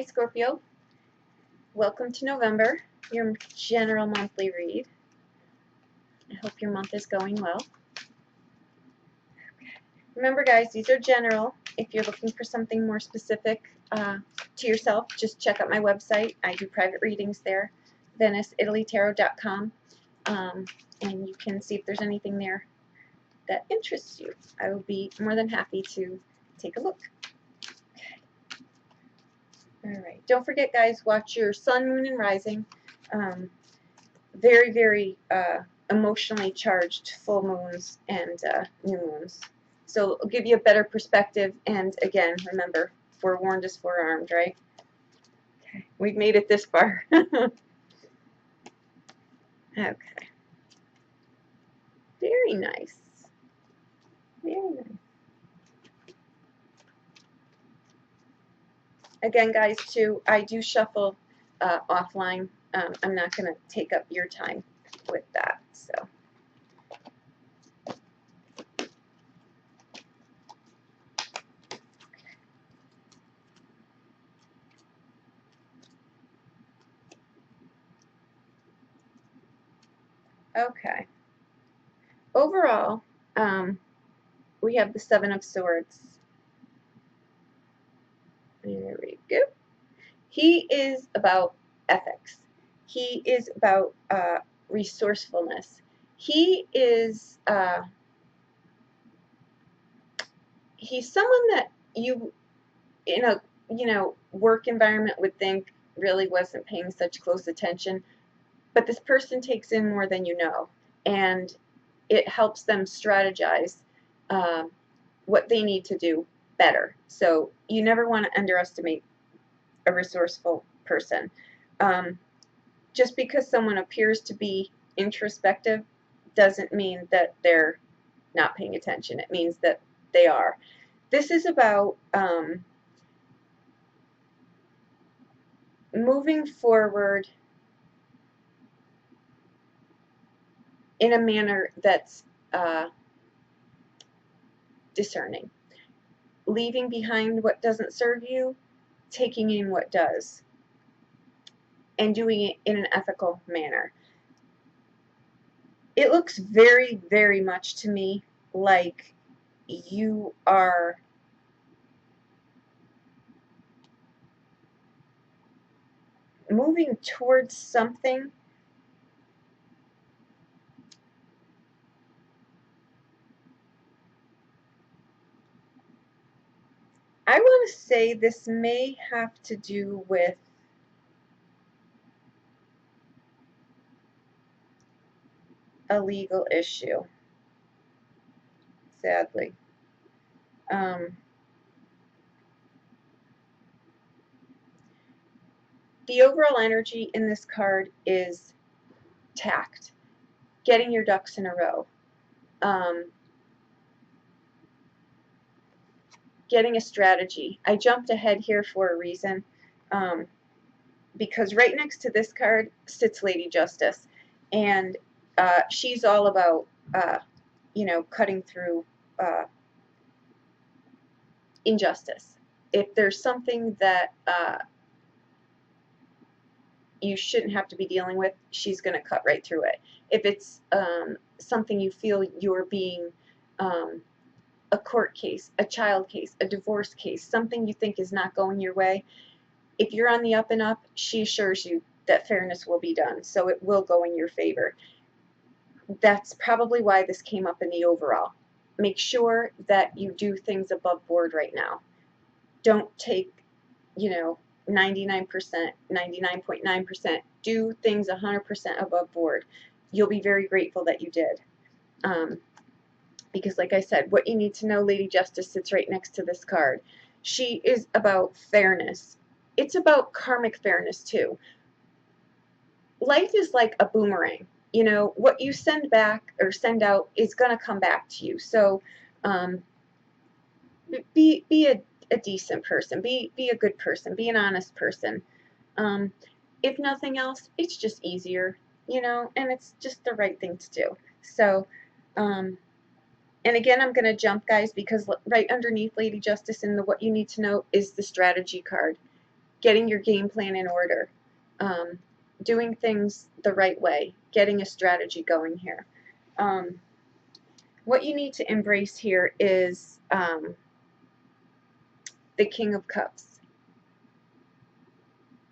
Hi Scorpio, welcome to November, your general monthly read. I hope your month is going well. Remember guys, these are general. If you're looking for something more specific to yourself, just check out my website. I do private readings there, VeniceItalyTarot.com, and you can see if there's anything there that interests you. I will be more than happy to take a look. Alright, don't forget guys, watch your sun, moon, and rising. Very, very emotionally charged full moons and new moons. So it'll give you a better perspective, and again, remember, forewarned is forearmed, right? Okay, we've made it this far. Okay. Very nice. Very nice. Again, guys, too, I do shuffle offline. I'm not going to take up your time with that. So. Okay. Overall, we have the Seven of Swords. There we go. He is about ethics. He is about resourcefulness. He is he's someone that you in a work environment would think really wasn't paying such close attention, but this person takes in more than you know, and it helps them strategize what they need to do better. So you never want to underestimate a resourceful person. Just because someone appears to be introspective doesn't mean that they're not paying attention. It means that they are. This is about moving forward in a manner that's discerning. Leaving behind what doesn't serve you, taking in what does, and doing it in an ethical manner. It looks very, very much to me like you are moving towards something I want to say this may have to do with a legal issue, sadly. The overall energy in this card is tact, getting your ducks in a row, getting a strategy. I jumped ahead here for a reason, because right next to this card sits Lady Justice, and she's all about cutting through injustice. If there's something that you shouldn't have to be dealing with, she's going to cut right through it. If it's something you feel you're being a court case, a child case, a divorce case, something you think is not going your way, if you're on the up and up, she assures you that fairness will be done, so it will go in your favor. That's probably why this came up in the overall. Make sure that you do things above board right now. Don't take, 99%, 99.9%. Do things 100% above board. You'll be very grateful that you did. Because like I said, what you need to know, Lady Justice sits right next to this card. She is about fairness. It's about karmic fairness too. Life is like a boomerang. What you send back or send out is going to come back to you. So be a decent person. Be a good person. Be an honest person. If nothing else, it's just easier, and it's just the right thing to do. So, and again, I'm going to jump, guys, because right underneath Lady Justice in the what you need to know is the strategy card. getting your game plan in order, doing things the right way, getting a strategy going here. What you need to embrace here is the King of Cups.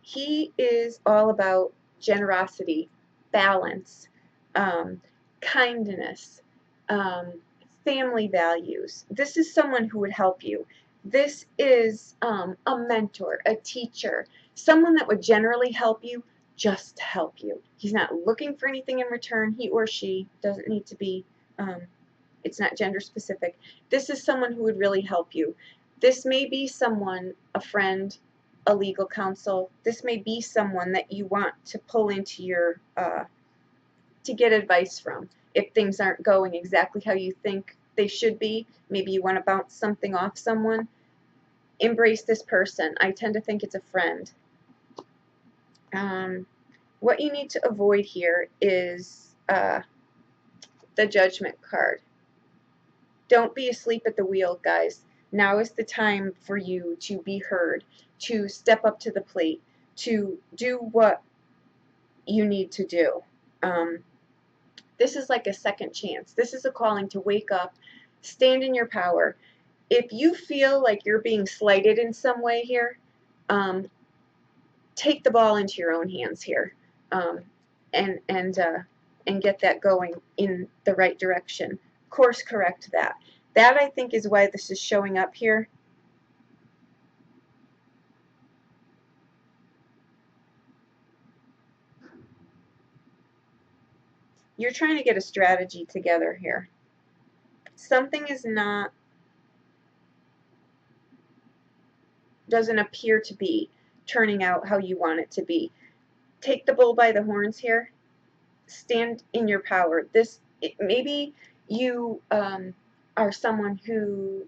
He is all about generosity, balance, um, kindness, um, family values. This is someone who would help you. This is a mentor, a teacher, someone that would generally help you just to help you. He's not looking for anything in return. He or she doesn't need to be, it's not gender specific. This is someone who would really help you. This may be someone, a friend, a legal counsel. This may be someone that you want to pull into your, to get advice from. If things aren't going exactly how you think they should be, maybe you want to bounce something off someone, embrace this person. I tend to think it's a friend. What you need to avoid here is the Judgment card. Don't be asleep at the wheel, guys. Now is the time for you to be heard, to step up to the plate, to do what you need to do. This is like a second chance. This is a calling to wake up, stand in your power. If you feel like you're being slighted in some way here, take the ball into your own hands here, and get that going in the right direction. Course correct that. That, I think, is why this is showing up here. You're trying to get a strategy together here. Something is not, doesn't appear to be turning out how you want it to be. Take the bull by the horns here. Stand in your power. Maybe you are someone who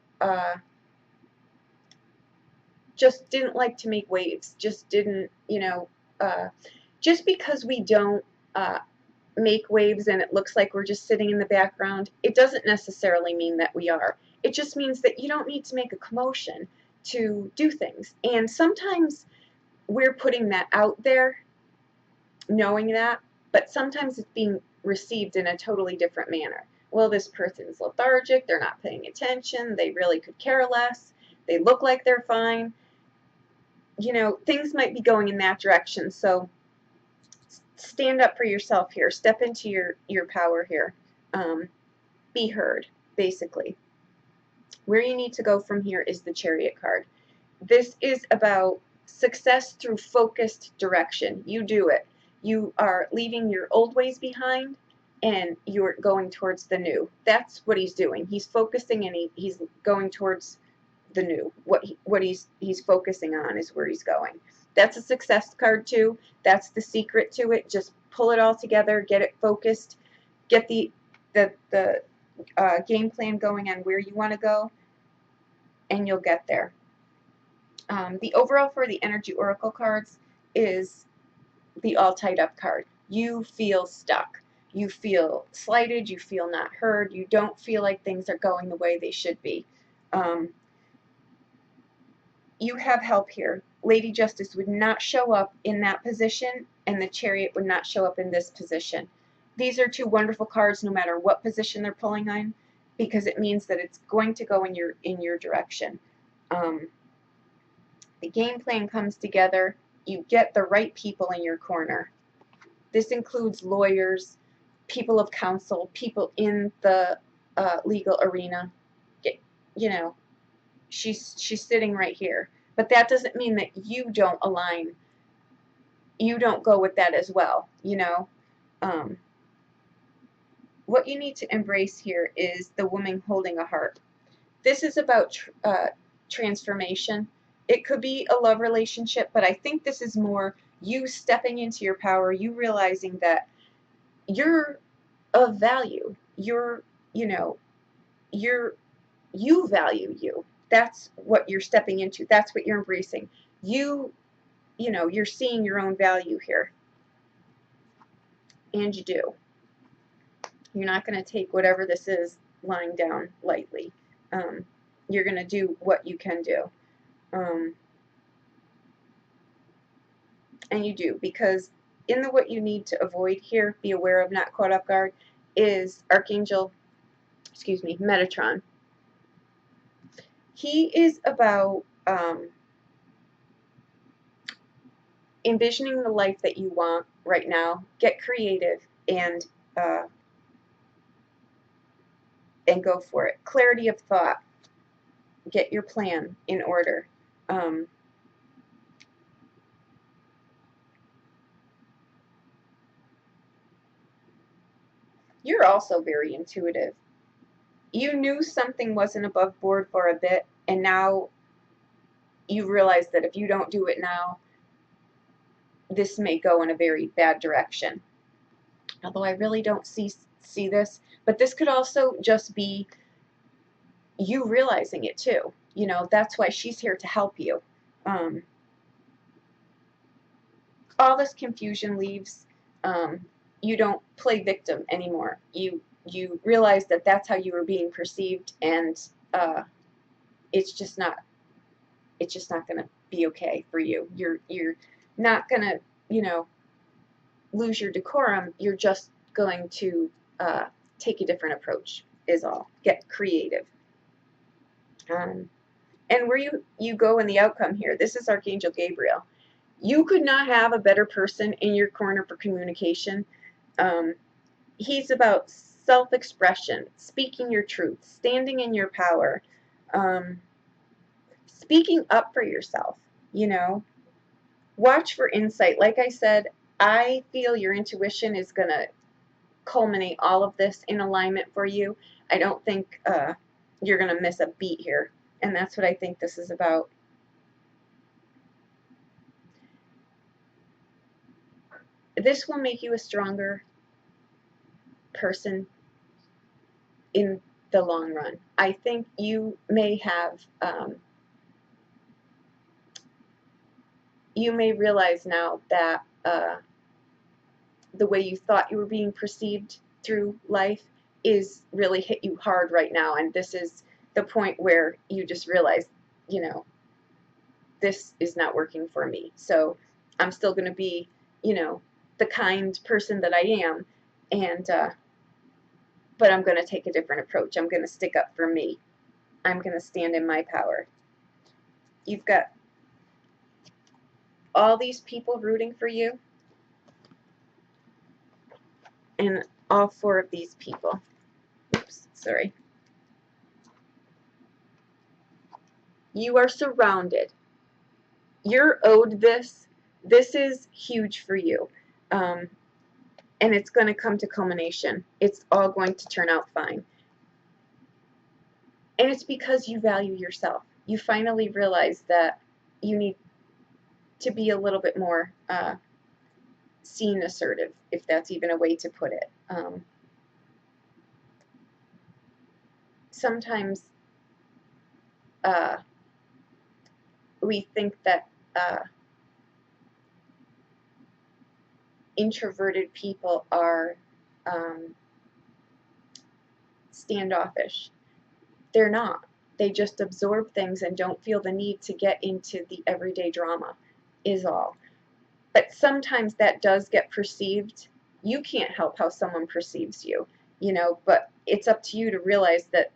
just didn't like to make waves, just didn't, just because we don't make waves and it looks like we're just sitting in the background, it doesn't necessarily mean that we are. It just means that you don't need to make a commotion to do things. And sometimes we're putting that out there, knowing that, but sometimes it's being received in a totally different manner. Well, this person's lethargic, they're not paying attention, they really could care less, they look like they're fine. Things might be going in that direction. So stand up for yourself here. Step into your power here. Be heard, basically. Where you need to go from here is the Chariot card. This is about success through focused direction. You do it. You are leaving your old ways behind and you're going towards the new. That's what he's doing. He's focusing and he's going towards the new. What he's focusing on is where he's going. That's a success card too. That's the secret to it. Just pull it all together, get it focused, get the game plan going on where you want to go, and you'll get there. The overall for the Energy Oracle cards is the all tied up card. You feel stuck. You feel slighted. You feel not heard. You don't feel like things are going the way they should be. You have help here. Lady Justice would not show up in that position, and the Chariot would not show up in this position. These are two wonderful cards no matter what position they're pulling on, because it means that it's going to go in your direction. The game plan comes together. You get the right people in your corner. This includes lawyers, people of counsel, people in the legal arena. She's sitting right here. But that doesn't mean that you don't align. You don't go with that as well, What you need to embrace here is the woman holding a heart. This is about transformation. It could be a love relationship, but I think this is more you stepping into your power, you realizing that you're of value. You value you. That's what you're stepping into. That's what you're embracing. You're seeing your own value here. And you do. You're not going to take whatever this is lying down lightly. You're going to do what you can do. And you do, because in the what you need to avoid here, be aware of, not caught off guard, is Archangel, excuse me, Metatron. He is about envisioning the life that you want right now. Get creative uh, and go for it. Clarity of thought. Get your plan in order. Um, you're also very intuitive. You knew something wasn't above board for a bit, and now you realize that if you don't do it now, this may go in a very bad direction. Although I really don't see this, but this could also just be you realizing it too. You know, that's why she's here to help you. Um, all this confusion leaves. Um, you don't play victim anymore. You realize that that's how you were being perceived, and it's just not going to be okay for you. You're not going to, you know, lose your decorum. You're just going to take a different approach. Is all. Get creative. Um, and where you go in the outcome here. This is Archangel Gabriel. You could not have a better person in your corner for communication. Um, he's about self-expression, speaking your truth, standing in your power, um, speaking up for yourself. You know, watch for insight. Like I said, I feel your intuition is going to culminate all of this in alignment for you. I don't think you're going to miss a beat here. And that's what I think this is about. This will make you a stronger person in the long run. I think you may have, you may realize now that the way you thought you were being perceived through life is really hit you hard right now. And this is the point where you just realize, you know, this is not working for me. So I'm still going to be, you know, the kind person that I am. And, but I'm going to take a different approach. I'm going to stick up for me. I'm going to stand in my power. You've got all these people rooting for you, and all four of these people. Oops, sorry. You are surrounded. You're owed this. This is huge for you. And it's going to come to culmination. It's all going to turn out fine. And it's because you value yourself. You finally realize that you need to be a little bit more seen assertive, if that's even a way to put it. Sometimes we think that introverted people are standoffish. They're not. They just absorb things and don't feel the need to get into the everyday drama, is all. But sometimes that does get perceived. You can't help how someone perceives you, you know, but it's up to you to realize that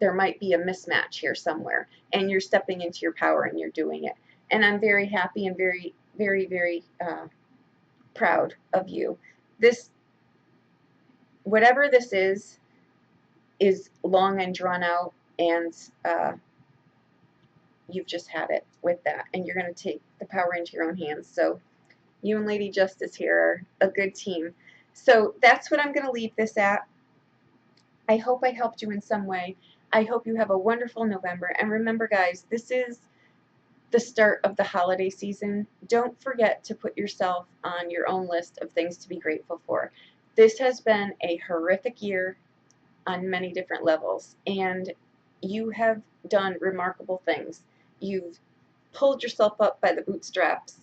there might be a mismatch here somewhere, and you're stepping into your power and you're doing it. And I'm very happy and very, very, very proud of you. This, whatever this is long and drawn out, and you've just had it with that, and you're going to take the power into your own hands. So you and Lady Justice here are a good team. So that's what I'm going to leave this at. I hope I helped you in some way. I hope you have a wonderful November. And remember, guys, this is the start of the holiday season. Don't forget to put yourself on your own list of things to be grateful for. This has been a horrific year on many different levels, and you have done remarkable things. You've pulled yourself up by the bootstraps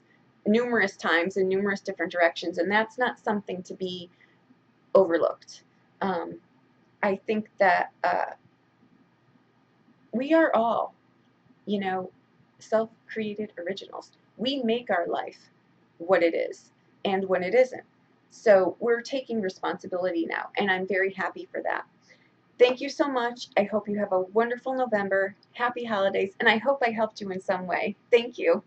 numerous times in numerous different directions, and that's not something to be overlooked. I think that we are all, you know, self-created originals. We make our life. what it is and when it isn't. So we're taking responsibility now, and I'm very happy for that. Thank you so much. I hope you have a wonderful November. Happy holidays, and I hope I helped you in some way. Thank you.